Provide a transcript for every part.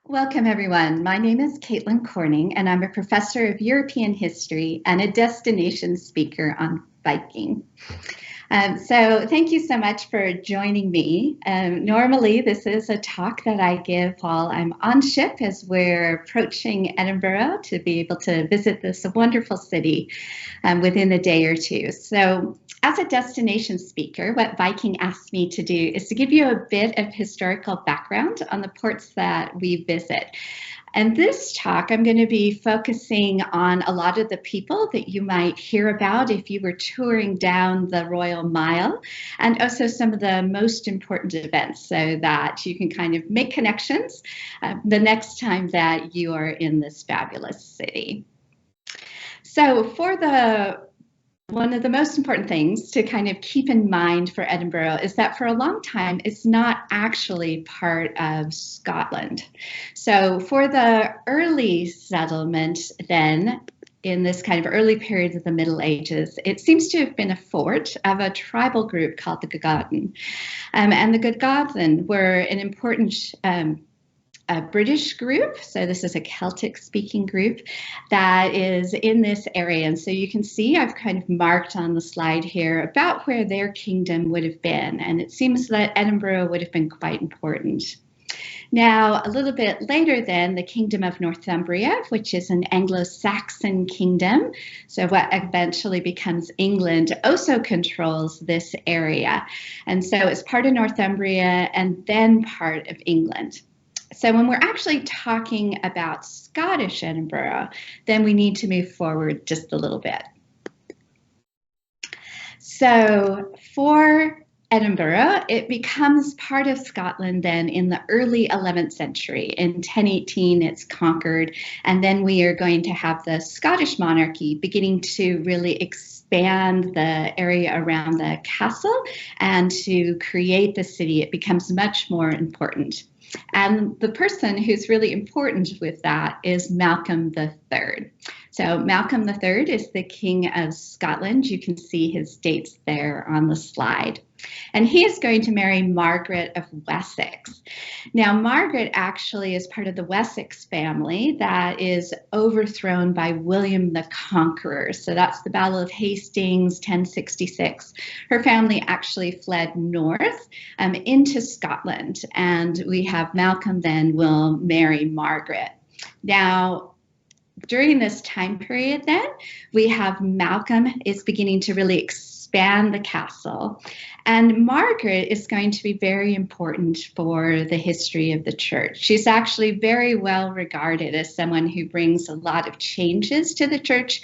Welcome, everyone. My name is Caitlin Corning, and I'm a professor of European history and a destination speaker on Viking. So thank you so much for joining me. Normally, this is a talk that I give while I'm on ship as we're approaching Edinburgh to be able to visit this wonderful city within a day or two. So as a destination speaker, what Viking asked me to do is to give you a bit of historical background on the ports that we visit. And this talk, I'm going to be focusing on a lot of the people that you might hear about if you were touring down the Royal Mile, and also some of the most important events so that you can kind of make connections the next time that you are in this fabulous city. So one of the most important things to kind of keep in mind for Edinburgh is that for a long time, it's not actually part of Scotland. So for the early settlement then, in this kind of early period of the Middle Ages, it seems to have been a fort of a tribal group called the Broaden. And the Broaden were an important a British group, so this is a Celtic-speaking group that is in this area. And so you can see I've kind of marked on the slide here about where their kingdom would have been. And it seems that Edinburgh would have been quite important. Now, a little bit later then, the Kingdom of Northumbria, which is an Anglo-Saxon kingdom, so what eventually becomes England, also controls this area. And so it's part of Northumbria and then part of England. So when we're actually talking about Scottish Edinburgh, then we need to move forward just a little bit. So for Edinburgh, it becomes part of Scotland then in the early 11th century. In 1018, it's conquered, and then we are going to have the Scottish monarchy beginning to really expand the area around the castle and to create the city. It becomes much more important. And the person who's really important with that is Malcolm III. So Malcolm III is the King of Scotland. You can see his dates there on the slide. And he is going to marry Margaret of Wessex. Now, Margaret actually is part of the Wessex family that is overthrown by William the Conqueror. So that's the Battle of Hastings, 1066. Her family actually fled north into Scotland. And we have Malcolm then will marry Margaret. Now, during this time period then, we have Malcolm is beginning to really expand the castle. And Margaret is going to be very important for the history of the church. She's actually very well regarded as someone who brings a lot of changes to the church.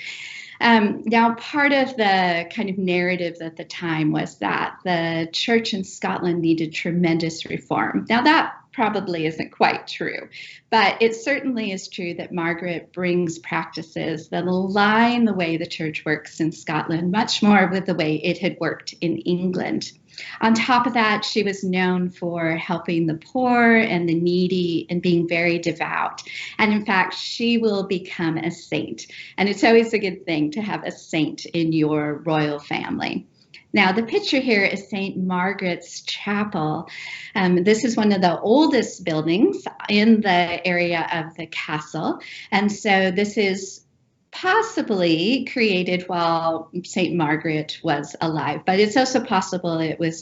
Now, part of the kind of narrative at the time was that the church in Scotland needed tremendous reform. Now, that probably isn't quite true, but it certainly is true that Margaret brings practices that align the way the church works in Scotland much more with the way it had worked in England. On top of that, she was known for helping the poor and the needy and being very devout. And in fact, she will become a saint. And it's always a good thing to have a saint in your royal family. Now, the picture here is St. Margaret's Chapel. This is one of the oldest buildings in the area of the castle. And so this is possibly created while St. Margaret was alive, but it's also possible it was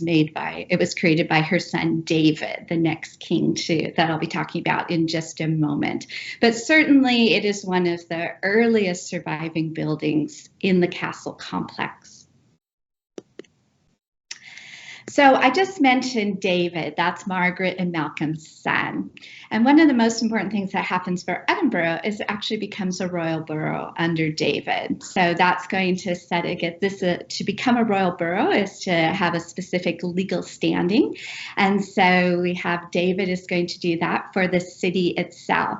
created by her son David, the next king too, that I'll be talking about in just a moment. But certainly it is one of the earliest surviving buildings in the castle complex. So I just mentioned David, that's Margaret and Malcolm's son. And one of the most important things that happens for Edinburgh is it actually becomes a royal borough under David. So that's going to to become a royal borough is to have a specific legal standing. And so we have David is going to do that for the city itself.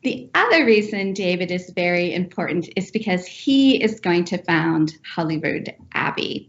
The other reason David is very important is because he is going to found Holyrood Abbey.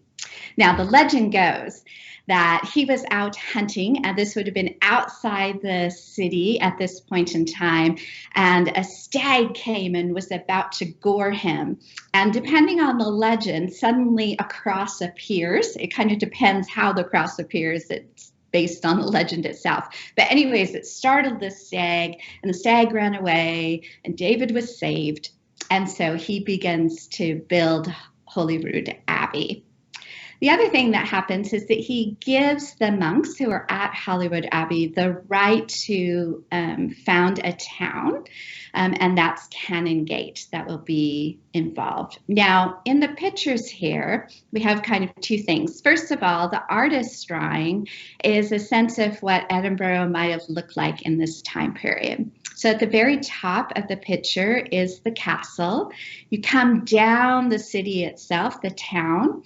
Now, the legend goes that he was out hunting, and this would have been outside the city at this point in time, and a stag came and was about to gore him. And depending on the legend, suddenly a cross appears. It kind of depends how the cross appears. It's based on the legend itself. But anyways, it startled the stag, and the stag ran away, and David was saved. And so he begins to build Holyrood Abbey. The other thing that happens is that he gives the monks who are at Holyrood Abbey the right to found a town, and that's Canongate that will be involved. Now, in the pictures here, we have kind of two things. First of all, the artist's drawing is a sense of what Edinburgh might have looked like in this time period. So at the very top of the picture is the castle. You come down the city itself, the town,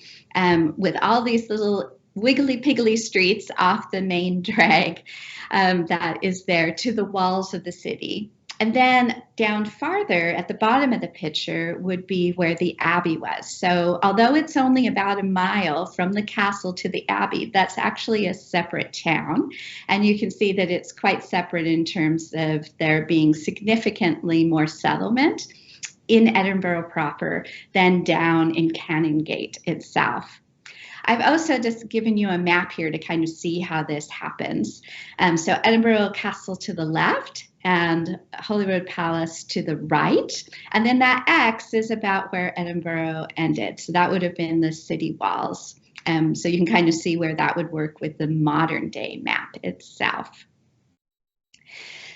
with all these little wiggly-piggly streets off the main drag that is there to the walls of the city. And then down farther at the bottom of the picture would be where the abbey was. So although it's only about a mile from the castle to the abbey, that's actually a separate town. And you can see that it's quite separate in terms of there being significantly more settlement in Edinburgh proper than down in Canongate itself. I've also just given you a map here to kind of see how this happens. So Edinburgh Castle to the left, and Holyrood Palace to the right. And then that X is about where Edinburgh ended. So that would have been the city walls. So you can kind of see where that would work with the modern day map itself.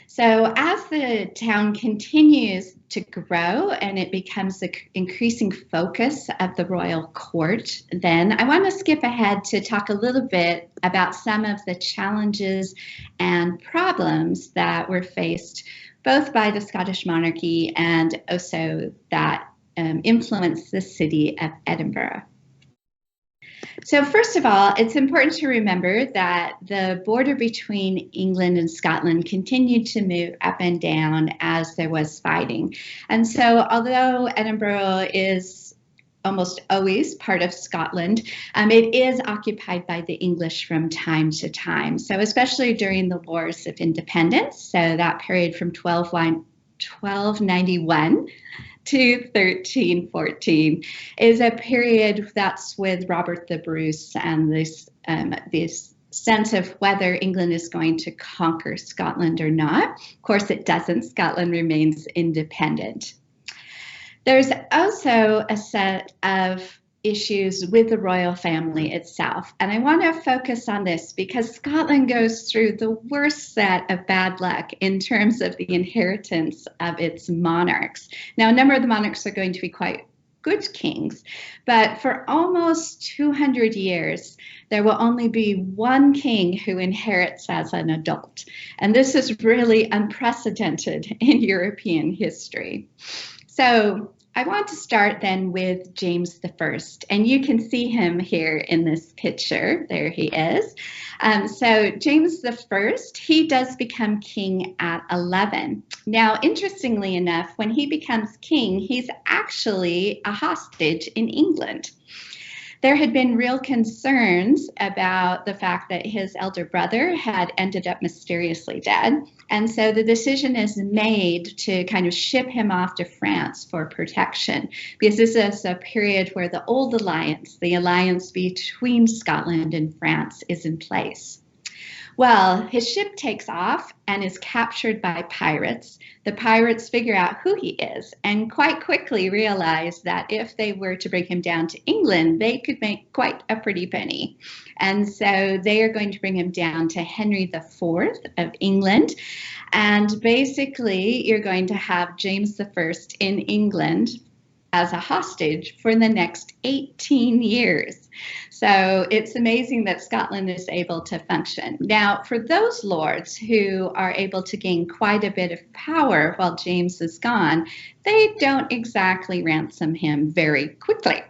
So as the town continues to grow and it becomes the increasing focus of the royal court, then I want to skip ahead to talk a little bit about some of the challenges and problems that were faced both by the Scottish monarchy and also that influenced the city of Edinburgh. So first of all, it's important to remember that the border between England and Scotland continued to move up and down as there was fighting. And so although Edinburgh is almost always part of Scotland, it is occupied by the English from time to time. So especially during the Wars of Independence, so that period from 1291 to 1314 is a period that's with Robert the Bruce and this sense of whether England is going to conquer Scotland or not. Of course, it doesn't. Scotland remains independent. There's also a set of issues with the royal family itself. And I want to focus on this because Scotland goes through the worst set of bad luck in terms of the inheritance of its monarchs. Now, a number of the monarchs are going to be quite good kings, but for almost 200 years, there will only be one king who inherits as an adult. And this is really unprecedented in European history. So I want to start then with James I, and you can see him here in this picture. There he is. So James I, he does become king at 11. Now, interestingly enough, when he becomes king, he's actually a hostage in England. There had been real concerns about the fact that his elder brother had ended up mysteriously dead. And so the decision is made to kind of ship him off to France for protection, because this is a period where the old alliance, the alliance between Scotland and France, is in place. Well, his ship takes off and is captured by pirates. The pirates figure out who he is and quite quickly realize that if they were to bring him down to England, they could make quite a pretty penny. And so they are going to bring him down to Henry IV of England. And basically, you're going to have James I in England as a hostage for the next 18 years. So it's amazing that Scotland is able to function. Now, for those lords who are able to gain quite a bit of power while James is gone, they don't exactly ransom him very quickly.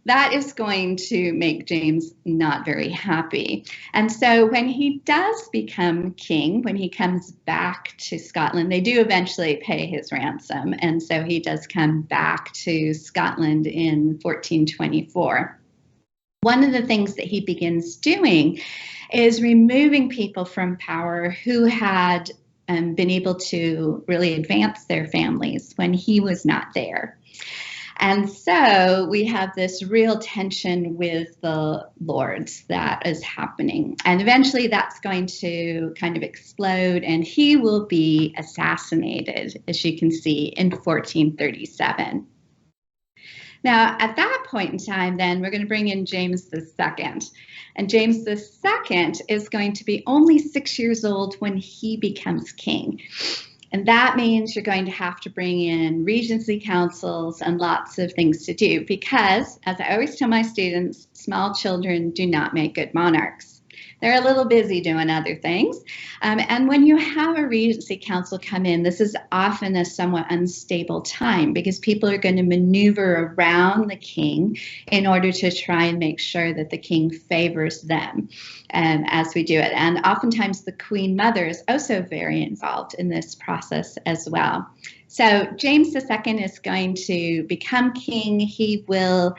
That is going to make James not very happy. And so when he does become king, when he comes back to Scotland, they do eventually pay his ransom. And so he does come back to Scotland in 1424. One of the things that he begins doing is removing people from power who had been able to really advance their families when he was not there. And so we have this real tension with the lords that is happening. And eventually that's going to kind of explode, and he will be assassinated, as you can see, in 1437. Now, at that point in time, then, we're going to bring in James II. And James II is going to be only 6 years old when he becomes king. And that means you're going to have to bring in regency councils and lots of things to do because, as I always tell my students, small children do not make good monarchs. They're a little busy doing other things. And when you have a regency council come in, this is often a somewhat unstable time because people are going to maneuver around the king in order to try and make sure that the king favors them as we do it. And oftentimes the Queen Mother is also very involved in this process as well. So James II is going to become king. He will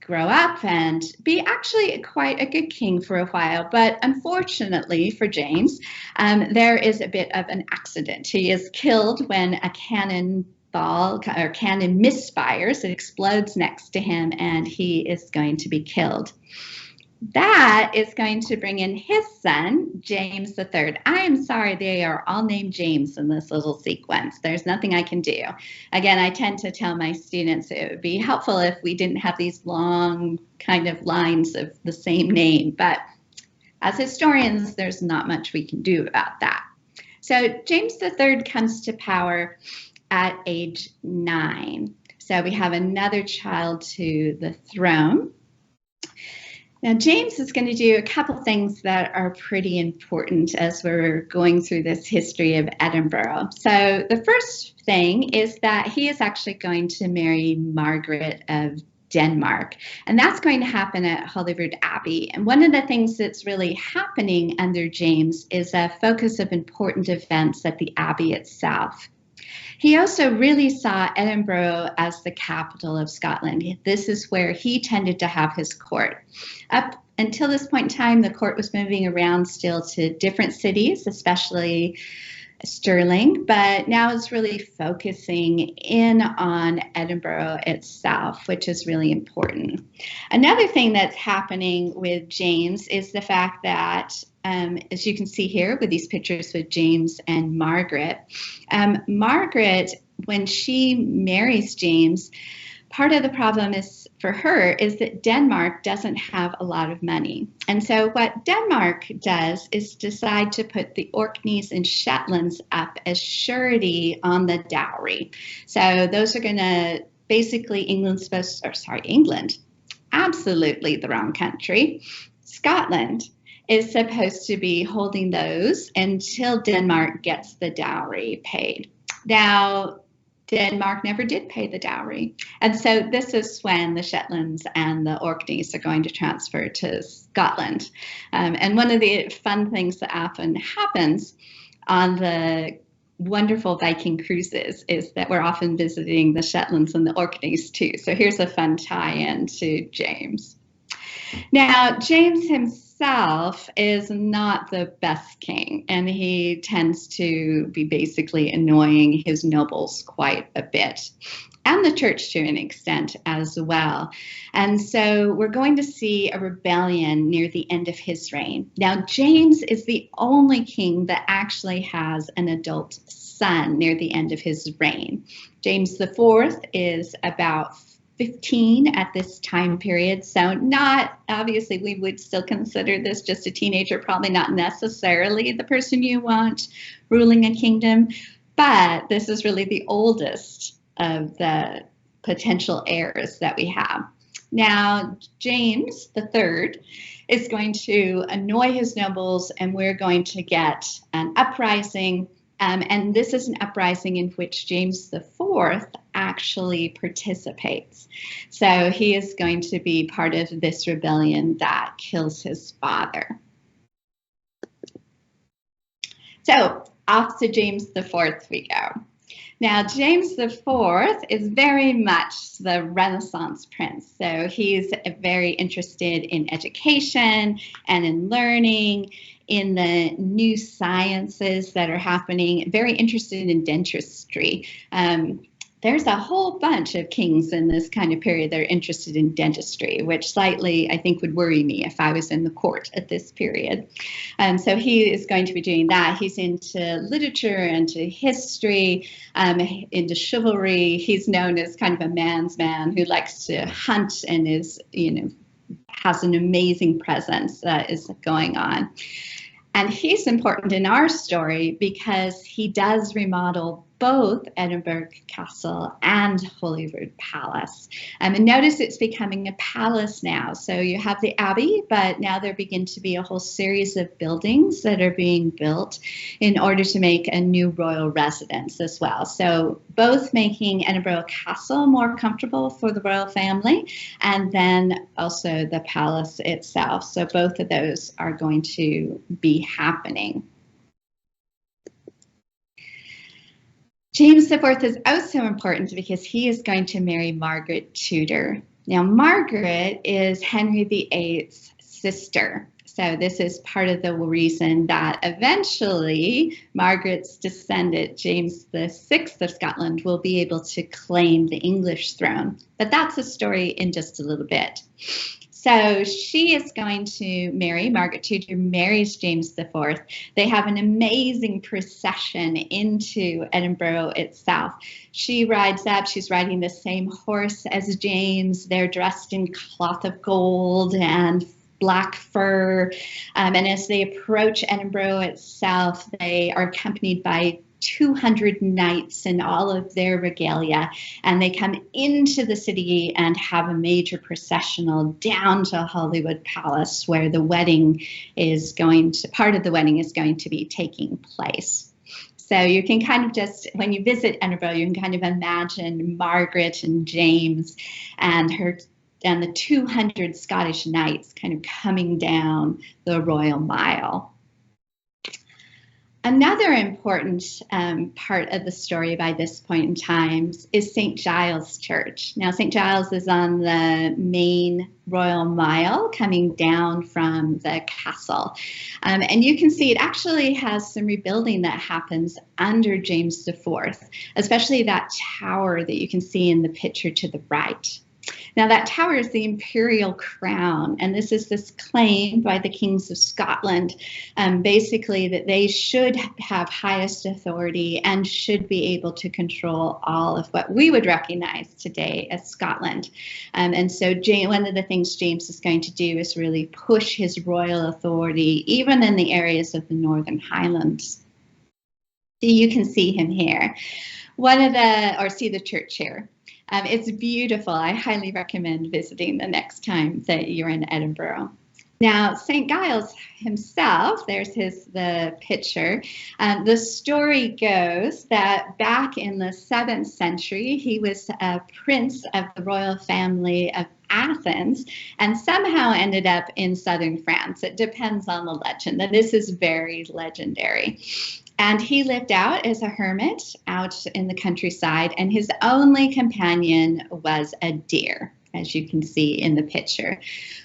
grow up and be actually quite a good king for a while. But unfortunately for James, there is a bit of an accident. He is killed when a cannon misfires. It explodes next to him and he is going to be killed. That is going to bring in his son, James III. I am sorry they are all named James in this little sequence. There's nothing I can do. Again, I tend to tell my students it would be helpful if we didn't have these long kind of lines of the same name, but as historians, there's not much we can do about that. So James III comes to power at age 9. So we have another child to the throne. Now, James is going to do a couple things that are pretty important as we're going through this history of Edinburgh. So the first thing is that he is actually going to marry Margaret of Denmark, and that's going to happen at Holyrood Abbey. And one of the things that's really happening under James is a focus of important events at the Abbey itself. He also really saw Edinburgh as the capital of Scotland. This is where he tended to have his court. Up until this point in time, the court was moving around still to different cities, especially Stirling, but now it's really focusing in on Edinburgh itself, which is really important. Another thing that's happening with James is the fact that, as you can see here with these pictures with James and Margaret, Margaret, when she marries James, part of the problem is for her is that Denmark doesn't have a lot of money. And so what Denmark does is decide to put the Orkneys and Shetlands up as surety on the dowry. So those are going to basically England, absolutely the wrong country. Scotland is supposed to be holding those until Denmark gets the dowry paid. Now, Denmark never did pay the dowry. And so this is when the Shetlands and the Orkneys are going to transfer to Scotland. And one of the fun things that often happens on the wonderful Viking cruises is that we're often visiting the Shetlands and the Orkneys too. So here's a fun tie-in to James. Now, James himself is not the best king, and he tends to be basically annoying his nobles quite a bit, and the church to an extent as well. And so we're going to see a rebellion near the end of his reign. Now, James is the only king that actually has an adult son near the end of his reign. James IV is about 15 at this time period. So not, obviously we would still consider this just a teenager, probably not necessarily the person you want ruling a kingdom, but this is really the oldest of the potential heirs that we have. Now, James III is going to annoy his nobles, and we're going to get an uprising. And this is an uprising in which James IV actually participates. So he is going to be part of this rebellion that kills his father. So off to James IV we go. Now, James IV is very much the Renaissance prince. So he's very interested in education and in learning, in the new sciences that are happening, very interested in dentistry. there's a whole bunch of kings in this kind of period that are interested in dentistry, which slightly, I think, would worry me if I was in the court at this period. So he is going to be doing that. He's into literature, into history, into chivalry. He's known as kind of a man's man who likes to hunt and is, has an amazing presence that is going on. And he's important in our story because he does remodel both Edinburgh Castle and Holyrood Palace. And notice it's becoming a palace now. So you have the Abbey, but now there begin to be a whole series of buildings that are being built in order to make a new royal residence as well. So both making Edinburgh Castle more comfortable for the royal family, and then also the palace itself. So both of those are going to be happening. James IV is also important because he is going to marry Margaret Tudor. Now, Margaret is Henry VIII's sister. So this is part of the reason that eventually Margaret's descendant, James VI of Scotland, will be able to claim the English throne. But that's a story in just a little bit. So she is going to marry, Margaret Tudor marries James IV. They have an amazing procession into Edinburgh itself. She rides up, she's riding the same horse as James. They're dressed in cloth of gold and black fur. And as they approach Edinburgh itself, they are accompanied by 200 knights in all of their regalia, and they come into the city and have a major processional down to Holyrood Palace, where the wedding is part of the wedding is going to be taking place. So you can kind of just, when you visit Edinburgh, you can kind of imagine Margaret and James and the 200 Scottish knights kind of coming down the Royal Mile. Another important part of the story by this point in time is St. Giles Church. Now, St. Giles is on the main Royal Mile coming down from the castle. And you can see it actually has some rebuilding that happens under James IV, especially that tower that you can see in the picture to the right. Now, that tower is the imperial crown, and this is this claim by the kings of Scotland, basically that they should have highest authority and should be able to control all of what we would recognize today as Scotland. And so one of the things James is going to do is really push his royal authority, even in the areas of the Northern Highlands. So you can see him here. See the church here. It's beautiful. I highly recommend visiting the next time that you're in Edinburgh. Now, St. Giles himself, there's the picture. The story goes that back in the 7th century, he was a prince of the royal family of Athens and somehow ended up in southern France. It depends on the legend, and this is very legendary. And he lived out as a hermit out in the countryside, and his only companion was a deer, as you can see in the picture.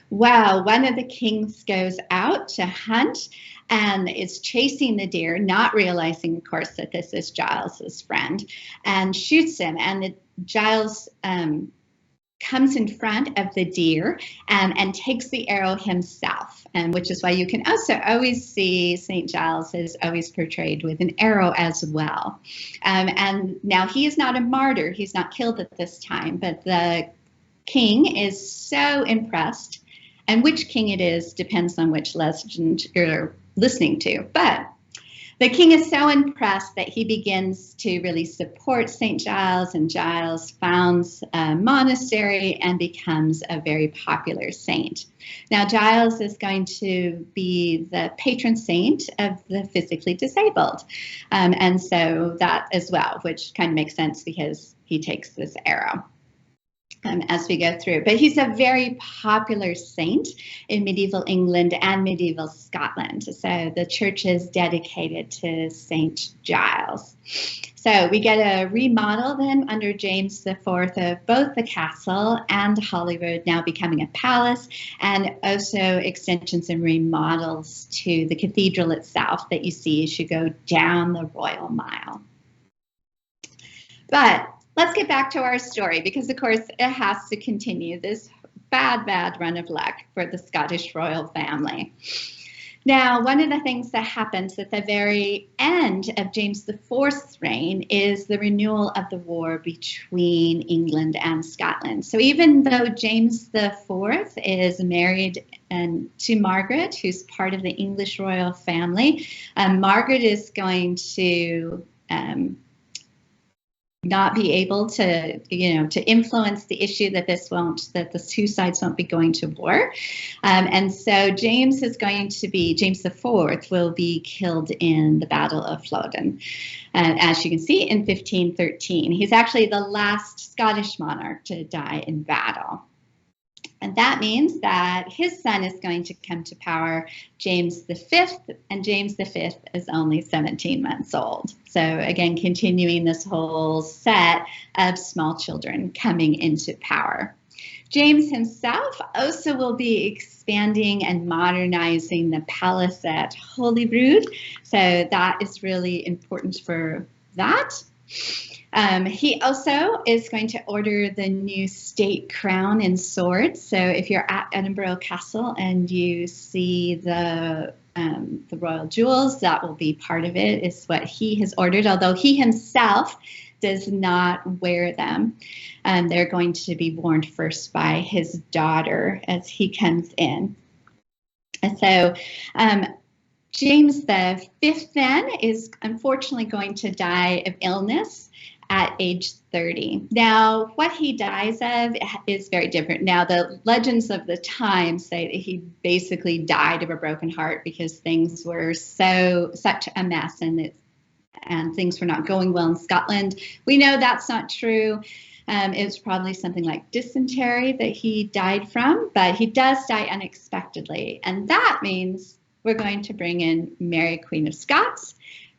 Well, one of the kings goes out to hunt and is chasing the deer, not realizing, of course, that this is Giles's friend, and shoots him. And Giles comes in front of the deer and takes the arrow himself, which is why you can also always see St. Giles is always portrayed with an arrow as well. And now he is not a martyr, he's not killed at this time, but the king is so impressed, and which king it is depends on which legend you're listening to. But the king is so impressed that he begins to really support St. Giles, and Giles founds a monastery and becomes a very popular saint. Now, Giles is going to be the patron saint of the physically disabled. And so that as well, which kind of makes sense because he takes this arrow. As we go through. But he's a very popular saint in medieval England and medieval Scotland. So the church is dedicated to St. Giles. So we get a remodel then under James IV of both the castle and Holyrood, now becoming a palace, and also extensions and remodels to the cathedral itself that you see as you go down the Royal Mile. But let's get back to our story, because of course it has to continue this bad run of luck for the Scottish royal family. Now, one of the things that happens at the very end of James IV's reign is the renewal of the war between England and Scotland. So even though James IV is married to Margaret, who's part of the English royal family, Margaret is going to not be able to, to influence the issue that the two sides won't be going to war. And so James IV will be killed in the Battle of Flodden. As you can see, in 1513. He's actually the last Scottish monarch to die in battle. And that means that his son is going to come to power, James V, and James V is only 17 months old. So again, continuing this whole set of small children coming into power. James himself also will be expanding and modernizing the palace at Holyrood. So that is really important for that. He also is going to order the new state crown and sword. So if you're at Edinburgh Castle and you see the royal jewels, that will be part of it, is what he has ordered, although he himself does not wear them. They're going to be worn first by his daughter as he comes in. And so James V then is unfortunately going to die of illness at age 30. Now, what he dies of is very different. Now, the legends of the time say that he basically died of a broken heart because things were such a mess and things were not going well in Scotland. We know that's not true. It was probably something like dysentery that he died from, but he does die unexpectedly. And that means we're going to bring in Mary, Queen of Scots,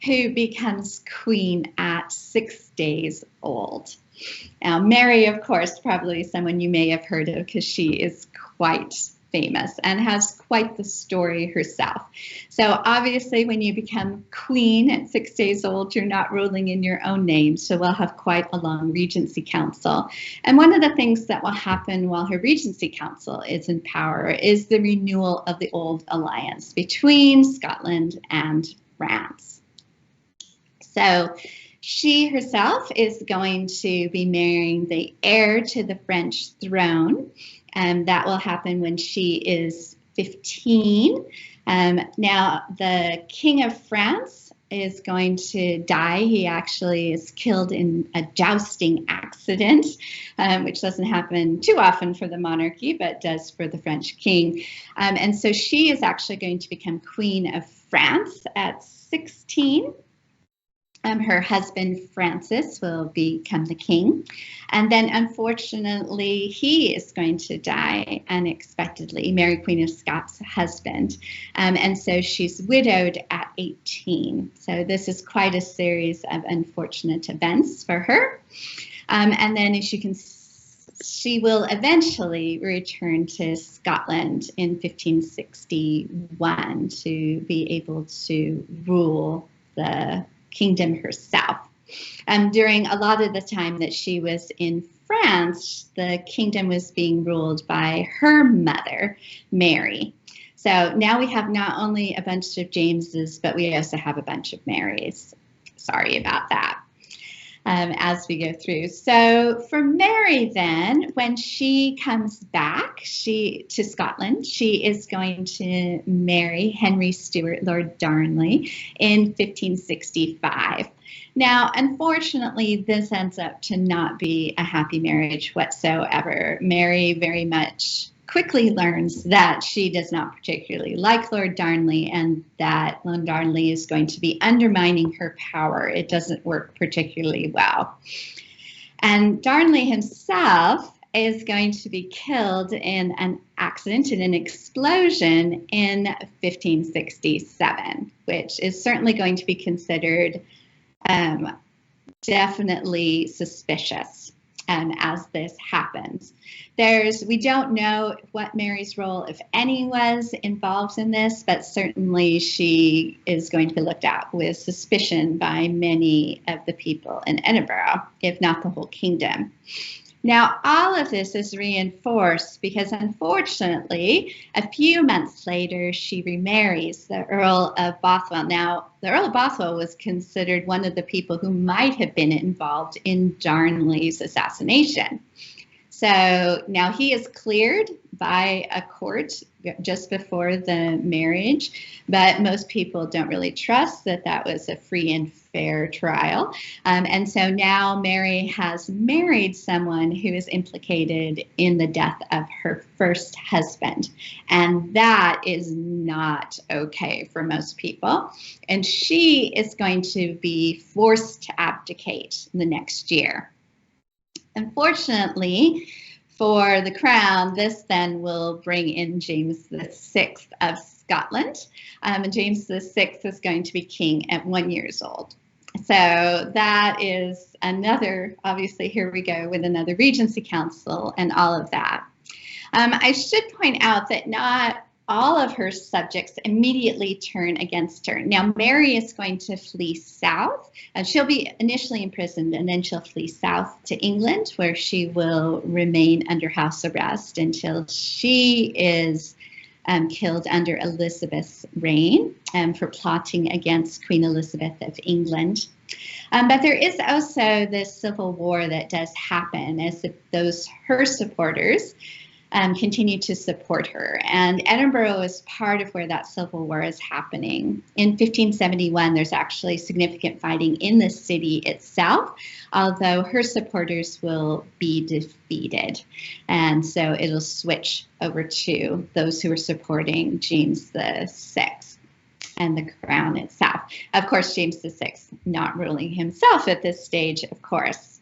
who becomes queen at 6 days old. Now, Mary, of course, probably someone you may have heard of because she is quite famous and has quite the story herself. So obviously, when you become queen at 6 days old, you're not ruling in your own name. So we'll have quite a long regency council. And one of the things that will happen while her regency council is in power is the renewal of the old alliance between Scotland and France. So she herself is going to be marrying the heir to the French throne, and that will happen when she is 15. Now, the King of France is going to die. He actually is killed in a jousting accident, which doesn't happen too often for the monarchy, but does for the French king. And so she is actually going to become Queen of France at 16. Her husband, Francis, will become the king. And then, unfortunately, he is going to die unexpectedly, Mary, Queen of Scots' husband. And so she's widowed at 18. So this is quite a series of unfortunate events for her. And then, as you can see, she will eventually return to Scotland in 1561 to be able to rule the kingdom herself. During a lot of the time that she was in France, the kingdom was being ruled by her mother, Mary. So now we have not only a bunch of Jameses, but we also have a bunch of Marys. Sorry about that. As we go through. So for Mary then, when she comes back to Scotland, she is going to marry Henry Stuart, Lord Darnley, in 1565. Now, unfortunately, this ends up to not be a happy marriage whatsoever. Mary very much quickly learns that she does not particularly like Lord Darnley and that Lord Darnley is going to be undermining her power. It doesn't work particularly well. And Darnley himself is going to be killed in an accident, in an explosion in 1567, which is certainly going to be considered definitely suspicious. as this happens. We don't know what Mary's role, if any, was involved in this, but certainly she is going to be looked at with suspicion by many of the people in Edinburgh, if not the whole kingdom. Now, all of this is reinforced because, unfortunately, a few months later, she remarries the Earl of Bothwell. Now, the Earl of Bothwell was considered one of the people who might have been involved in Darnley's assassination. So now he is cleared by a court just before the marriage, but most people don't really trust that that was a free and fair trial. And so now Mary has married someone who is implicated in the death of her first husband. And that is not okay for most people. And she is going to be forced to abdicate the next year. Unfortunately, for the crown, this then will bring in James VI of Scotland. And James VI is going to be king at 1 year old. So that is another, obviously, here we go with another Regency Council and all of that. I should point out that not all of her subjects immediately turn against her. Now, Mary is going to flee south. She'll be initially imprisoned, and then she'll flee south to England, where she will remain under house arrest until she is killed under Elizabeth's reign for plotting against Queen Elizabeth of England. But there is also this civil war that does happen as her supporters continue to support her. And Edinburgh is part of where that civil war is happening. In 1571, there's actually significant fighting in the city itself, although her supporters will be defeated. And so it'll switch over to those who are supporting James VI and the crown itself. Of course, James VI not ruling himself at this stage, of course.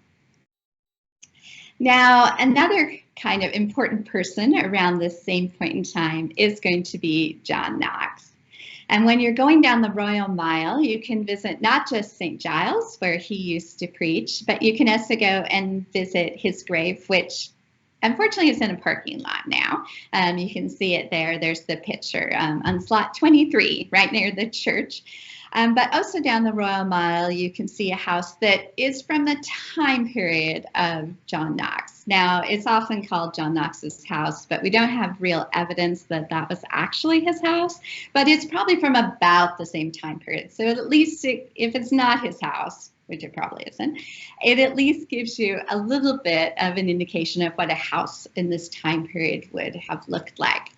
Now, another kind of important person around this same point in time is going to be John Knox. And when you're going down the Royal Mile, you can visit not just St. Giles, where he used to preach, but you can also go and visit his grave, which unfortunately is in a parking lot now. You can see it there. There's the picture on slot 23, right near the church. But also down the Royal Mile, you can see a house that is from the time period of John Knox. Now, it's often called John Knox's house, but we don't have real evidence that that was actually his house. But it's probably from about the same time period. So at least if it's not his house, which it probably isn't, it at least gives you a little bit of an indication of what a house in this time period would have looked like.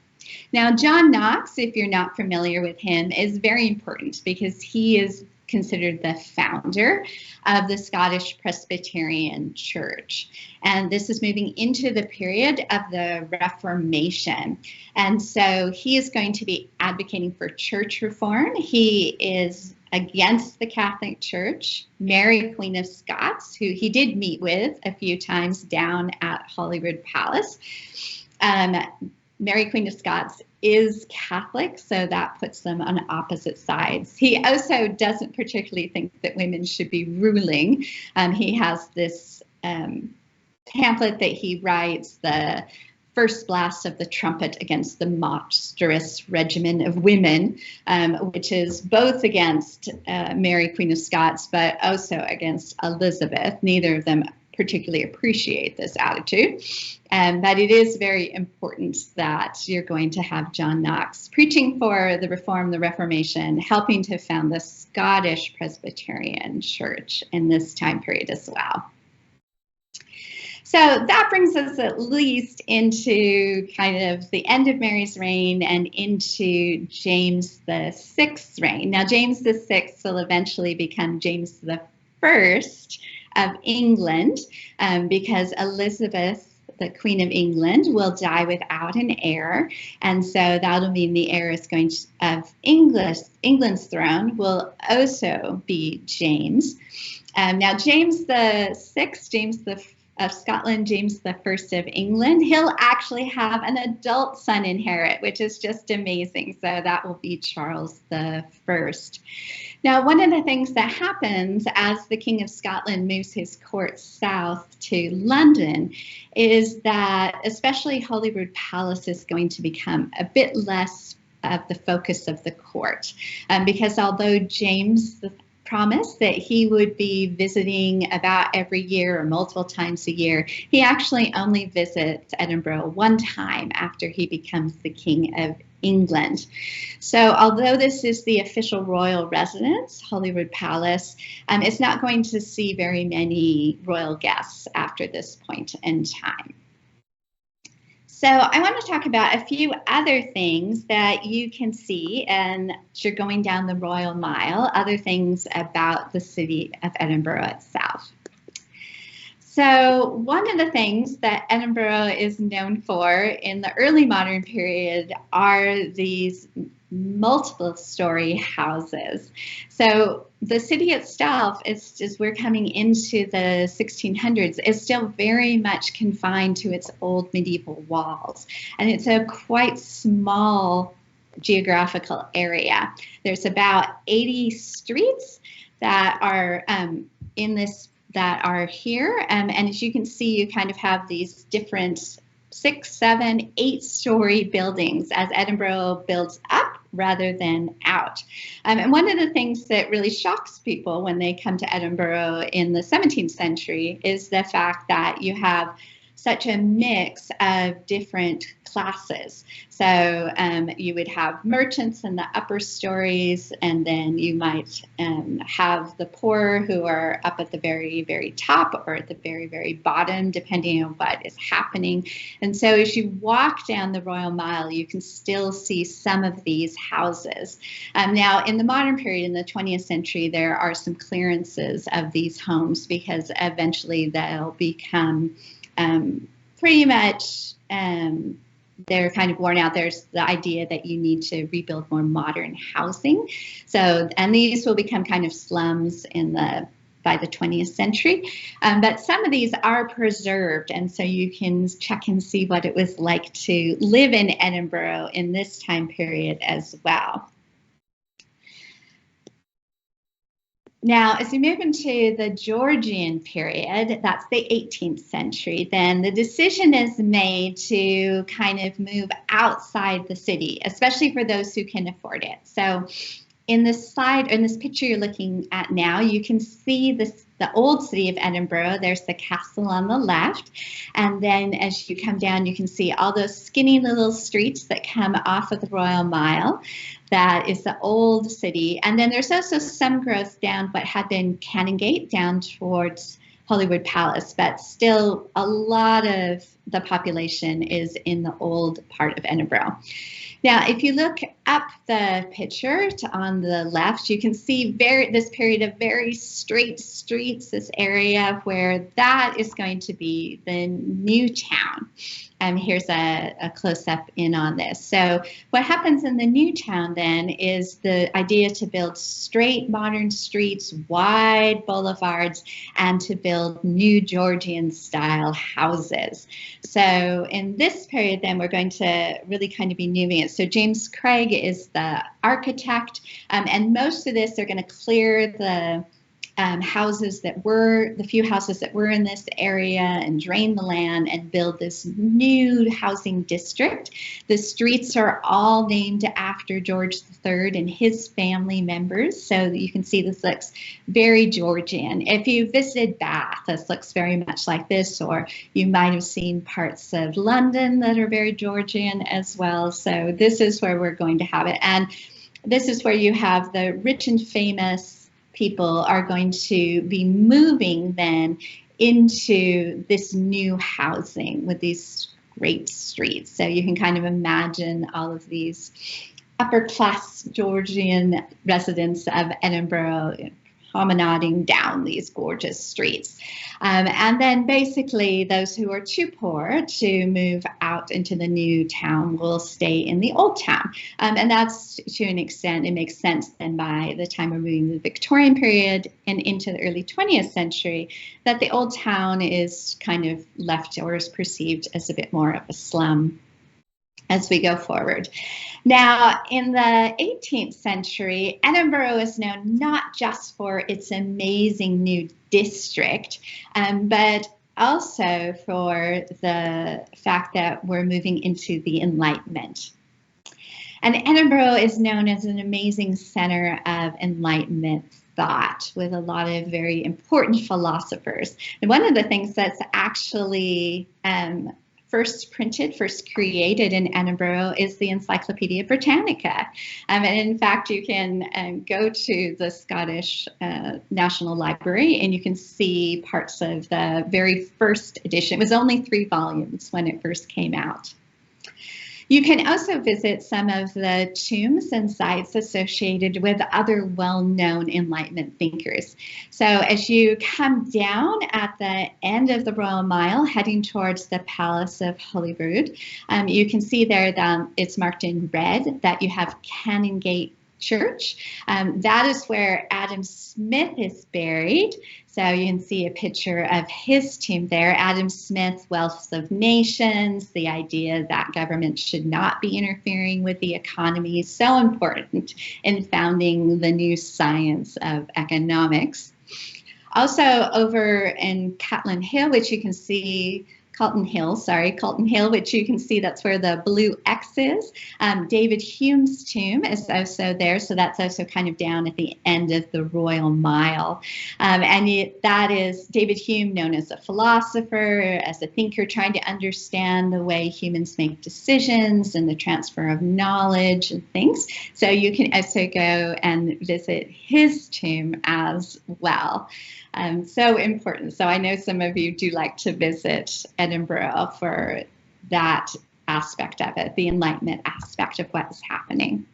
Now, John Knox, if you're not familiar with him, is very important because he is considered the founder of the Scottish Presbyterian Church. And this is moving into the period of the Reformation. And so he is going to be advocating for church reform. He is against the Catholic Church. Mary, Queen of Scots, who he did meet with a few times down at Holyrood Palace. Mary, Queen of Scots is Catholic, so that puts them on opposite sides. He also doesn't particularly think that women should be ruling. He has this pamphlet that he writes, the first blast of the trumpet against the monstrous regimen of women, which is both against Mary, Queen of Scots, but also against Elizabeth. Neither of them particularly appreciate this attitude. But it is very important that you're going to have John Knox preaching for the Reform, the Reformation, helping to found the Scottish Presbyterian Church in this time period as well. So that brings us at least into kind of the end of Mary's reign and into James VI's reign. Now, James VI will eventually become James I of England because Elizabeth, the Queen of England, will die without an heir, and so that'll mean the heir is going to, of England's throne will also be James. Now, James VI, James of Scotland, James I of England, he'll actually have an adult son inherit, which is just amazing. So that will be Charles I. Now, one of the things that happens as the King of Scotland moves his court south to London is that especially Holyrood Palace is going to become a bit less of the focus of the court, because although James promised that he would be visiting about every year or multiple times a year, he actually only visits Edinburgh one time after he becomes the King of England. So although this is the official royal residence, Holyrood Palace, it's not going to see very many royal guests after this point in time. So I want to talk about a few other things that you can see and as you're going down the Royal Mile, other things about the city of Edinburgh itself. So one of the things that Edinburgh is known for in the early modern period are these multiple story houses. So the city itself is, as we're coming into the 1600s, is still very much confined to its old medieval walls. And it's a quite small geographical area. There's about 80 streets that are that are here. And as you can see, you kind of have these different 6, 7, 8-story buildings as Edinburgh builds up rather than out. And one of the things that really shocks people when they come to Edinburgh in the 17th century is the fact that you have such a mix of different classes. So you would have merchants in the upper stories, and then you might have the poor who are up at the very, very top or at the very, very bottom, depending on what is happening. And so as you walk down the Royal Mile, you can still see some of these houses. Now, in the modern period, in the 20th century, there are some clearances of these homes because eventually they'll become pretty much, they're kind of worn out. There's the idea that you need to rebuild more modern housing. So, and these will become kind of slums by the 20th century. But some of these are preserved, and so you can check and see what it was like to live in Edinburgh in this time period as well. Now, as we move into the Georgian period, that's the 18th century, then the decision is made to kind of move outside the city, especially for those who can afford it. So in this slide, or in this picture you're looking at now, you can see the old city of Edinburgh. There's the castle on the left. And then as you come down, you can see all those skinny little streets that come off of the Royal Mile. That is the old city. And then there's also some growth down what had been Canongate down towards Holyrood Palace, but still a lot of the population is in the old part of Edinburgh. Now, if you look up the picture on the left, you can see this period of very straight streets, this area where that is going to be the new town. Here's a close-up in on this. So what happens in the new town then is the idea to build straight modern streets, wide boulevards, and to build new Georgian style houses. So in this period then we're going to really kind of be moving it. So James Craig is the architect, and most of this they're going to clear the few houses that were in this area and drain the land and build this new housing district. The streets are all named after George III and his family members, so you can see this looks very Georgian. If you visited Bath, this looks very much like this, or you might have seen parts of London that are very Georgian as well. So this is where we're going to have it, and this is where you have the rich and famous people are going to be moving then into this new housing with these great streets. So you can kind of imagine all of these upper class Georgian residents of Edinburgh, promenading down these gorgeous streets. And then basically those who are too poor to move out into the new town will stay in the old town. And that's, to an extent, it makes sense then by the time we're moving to the Victorian period and into the early 20th century, that the old town is kind of left or is perceived as a bit more of a slum as we go forward. Now, in the 18th century, Edinburgh is known not just for its amazing new district, but also for the fact that we're moving into the Enlightenment. And Edinburgh is known as an amazing center of Enlightenment thought with a lot of very important philosophers. And one of the things that's actually first created in Edinburgh is the Encyclopedia Britannica. And in fact, you can go to the Scottish National Library and you can see parts of the very first edition. It was only 3 volumes when it first came out. You can also visit some of the tombs and sites associated with other well-known Enlightenment thinkers. So as you come down at the end of the Royal Mile, heading towards the Palace of Holyrood, you can see there that it's marked in red that you have Canongate Church. That is where Adam Smith is buried. So you can see a picture of his tomb there. Adam Smith, Wealth of Nations, the idea that government should not be interfering with the economy is so important in founding the new science of economics. Also over in Calton Hill, which you can see, Calton Hill, which you can see that's where the blue X is. David Hume's tomb is also there, so that's also kind of down at the end of the Royal Mile. That is David Hume, known as a philosopher, as a thinker, trying to understand the way humans make decisions and the transfer of knowledge and things. So you can also go and visit his tomb as well. So important. So I know some of you do like to visit Edinburgh for that aspect of it, the Enlightenment aspect of what's happening.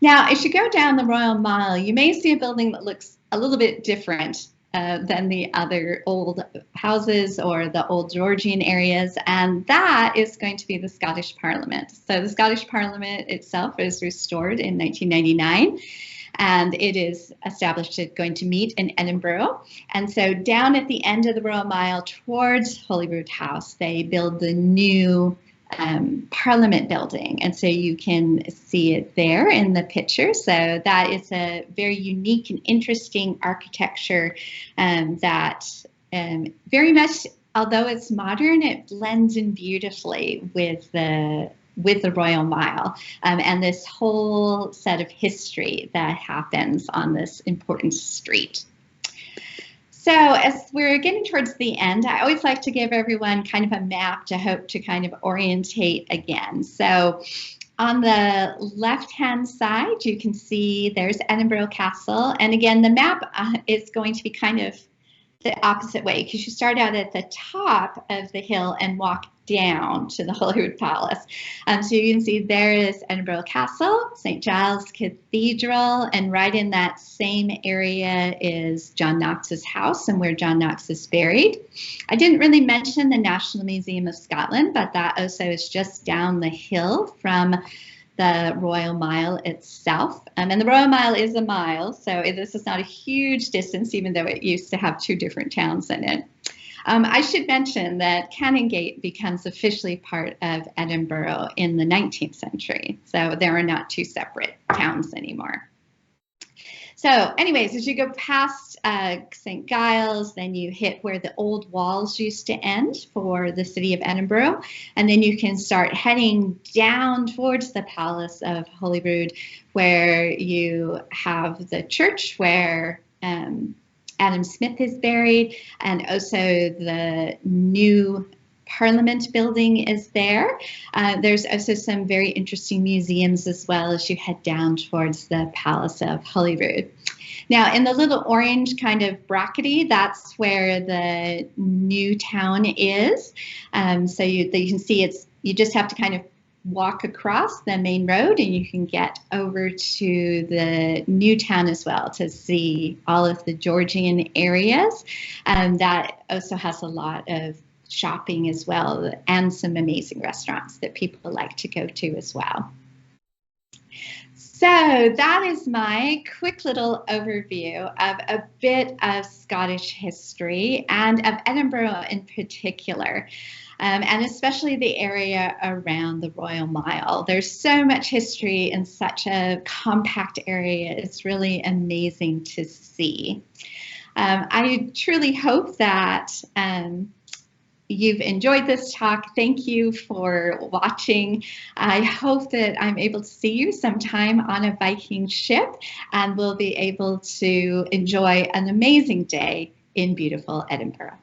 Now, as you go down the Royal Mile, you may see a building that looks a little bit different than the other old houses or the old Georgian areas, and that is going to be the Scottish Parliament. So the Scottish Parliament itself is restored in 1999. And it is established it's going to meet in Edinburgh. And so down at the end of the Royal Mile towards Holyrood House, they build the new Parliament building. And so you can see it there in the picture. So that is a very unique and interesting architecture that very much, although it's modern, it blends in beautifully with the Royal Mile and this whole set of history that happens on this important street. So as we're getting towards the end, I always like to give everyone kind of a map to hope to kind of orientate again. So on the left-hand side, you can see there's Edinburgh Castle. And again, the map is going to be kind of the opposite way, because you start out at the top of the hill and walk down to the Holyrood Palace. So you can see there is Edinburgh Castle, St. Giles Cathedral, and right in that same area is John Knox's house and where John Knox is buried. I didn't really mention the National Museum of Scotland, but that also is just down the hill from the Royal Mile itself. And the Royal Mile is a mile, so this is not a huge distance, even though it used to have 2 different towns in it. I should mention that Canongate becomes officially part of Edinburgh in the 19th century, so there are not 2 separate towns anymore. So anyways, as you go past St. Giles, then you hit where the old walls used to end for the city of Edinburgh. And then you can start heading down towards the Palace of Holyrood, where you have the church where Adam Smith is buried, and also the new Parliament building is there. There's also some very interesting museums as well as you head down towards the Palace of Holyrood. Now, in the little orange kind of brackety, that's where the new town is. So you can see you just have to kind of walk across the main road and you can get over to the new town as well to see all of the Georgian areas. That also has a lot of shopping as well and some amazing restaurants that people like to go to as well. So that is my quick little overview of a bit of Scottish history and of Edinburgh in particular. And especially the area around the Royal Mile. There's so much history in such a compact area. It's really amazing to see. I truly hope that you've enjoyed this talk. Thank you for watching. I hope that I'm able to see you sometime on a Viking ship and we'll be able to enjoy an amazing day in beautiful Edinburgh.